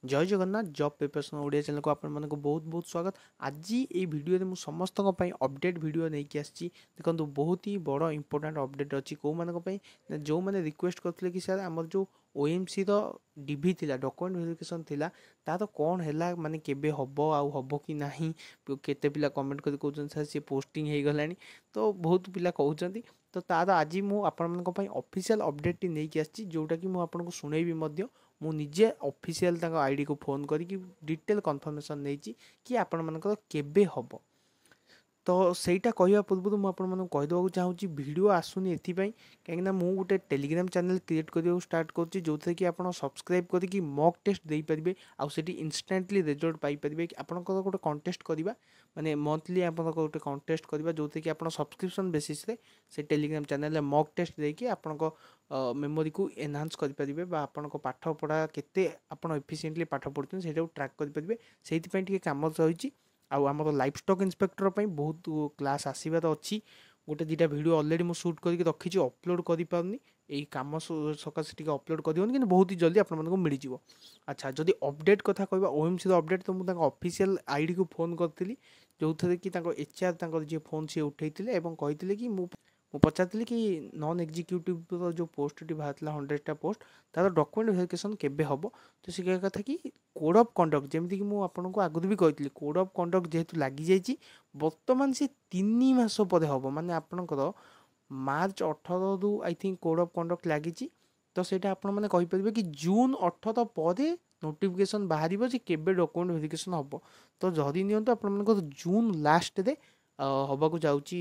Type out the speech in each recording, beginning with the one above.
जय Jagannath job preparation Odia channel को आपण मानको बहुत बहुत स्वागत। आज ये वीडियो रे मु समस्त अपडेट वीडियो नहीं कि आछि। देखंतु बहुत ही बड़ इंपोर्टेंट अपडेट अछि को मानको पई जो माने रिक्वेस्ट करथले कि सर हमर जो ओएमसी रो डीबी थिला डॉक्यूमेंट वेरिफिकेशन थिला ता तो कोन हैला माने केबे हबो आ हबो कि नाही केते पिला कमेंट कर कहउछन सर से पोस्टिंग हे गलानी तो बहुत पिला कहउछंती तो तार आज मु आपण मानको पई ऑफिशियल अपडेट टी नहीं कि आछि जोटा कि मु आपण को सुनेबी मध्य मु निजे ऑफिशियल ताको आईडी को फोन करी कि डिटेल कन्फर्मेशन नहीं कि आपण मानकर केबे हबो। तो सहीटा कहवा पूर्व मुझे कहीदेक चाहूँगी वीडियो आसुनी एपाई कहीं मुझे गोटे टेलीग्राम चैनल क्रिएट करने स्टार्ट करुँच जो थे कि आप सब्सक्राइब करके मॉक टेस्ट दे पारे आउटी इंस्टांटली रिजल्ट पाइपर आपंकर गोटे कंटेस्ट करवा माने मंथली आप गोटे कंटेस्ट करवा जो थे कि आप सब्सक्रिप्शन बेसिस से टेलीग्राम चैनल मॉक टेस्ट देकी आपण मेमोरी को एनहांस करेंगे आपण पाठ पढ़ा के एफिशिएंटली पाठ पढ़ते से ट्रैक करेंगे से कम रही आउ आम लाइफ स्टॉक इंस्पेक्टर बहुत क्लास आसबार अच्छी गोटे दुटा वीडियो ऑलरेडी मुझे शूट करके रखी अपलोड कर पारनी यही कम सकाशे अपलोड कर कि बहुत ही जल्दी आपको मिल जाव। अच्छा जदि अपडेट कथा कहवा ओएमसी अपडेट तो मुझे ऑफिशियल आईडी को फोन करी जो थे कि एचआर जी फोन सी उठे कहते कि पचारि कि नॉन एग्जीक्यूटिव जो पोस्ट बाहर 100टा पोस्ट तार डॉक्यूमेंट वेरिफिकेशन केबे हम तो सी कह कथा कि कोड ऑफ कंडक्ट जमीक मुझे आगुरी भी कही कोड ऑफ कंडक्ट जेहेतु लगी जाइए बर्तमान से 3 मास पर हम माने आपणकर मार्च 18 रु I think code of conduct लगी तो सेटा आपण मैंने कहीपर कि जून 18 पर नोटिफिकेशन बाहर केबे डॉक्यूमेंट वेरिफिकेशन हम तो जदि नियंतु आप जून लास्ट रे हवाक जाऊँगी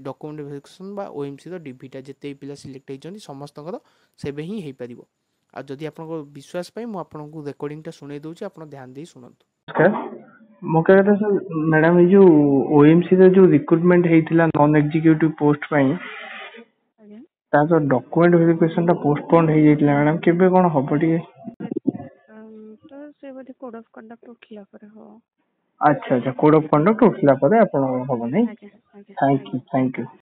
डॉक्यूमेंट वेरिफिकेशन बा ओएमसी डीबीटा जिते पिला सिलेक्ट होती समस्त से ही हो पार आ जदि आप विश्वास पाई मुझे रेकर्डिंगटा शुणे दूसरी आप ध्यान दे शुणु। मो कह रहा सर मैडम ये जो ओएमसी रे जो रिक्रूटमेंट हेइथिला नॉन एग्जीक्यूटिव पोस्ट पई आज्ञा ता जो डॉक्यूमेंट वेरिफिकेशन ता पोस्टपोन हे जाइतिला मैडम केबे कोन हबो टिके तो से बोधे कोड ऑफ कंडक्ट उठिला पर हो। अच्छा अच्छा कोड ऑफ कंडक्ट उठला परे आपण हबो नै। आज्ञा आज्ञा आज्ञा थैंक यू।